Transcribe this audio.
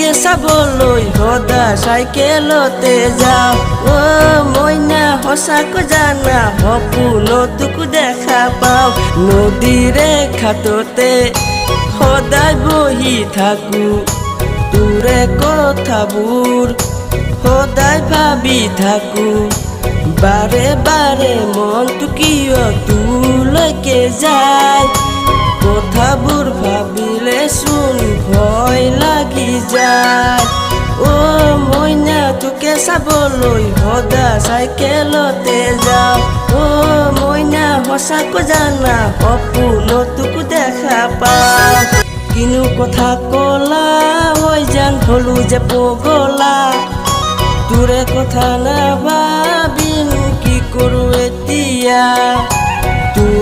তোকে চাবলৈ সদা চাইকেলতে যাওঁ। মইনা সঁচাকৈ জানা সপোনতোকো দেখা পাওঁ। নদীৰে ঘাটতে সদায় বহি থাকো, তোৰে কথাবোৰ সদায় ভাবি থাকো। বাৰে বাৰে মনটো কিয় তোলৈকে যায়, কথাবোৰ ভাবিলে চোন ভয় লাগি যায়। মইনা তোকে চাবলৈ সদা চাইকেলতে যাওঁ। মইনা সঁচাকৈ জানা সপোনতোকো দেখা পাওঁ। কিনো কথা কলা হৈ যেন হলো যে পগলা, তোৰে কথা না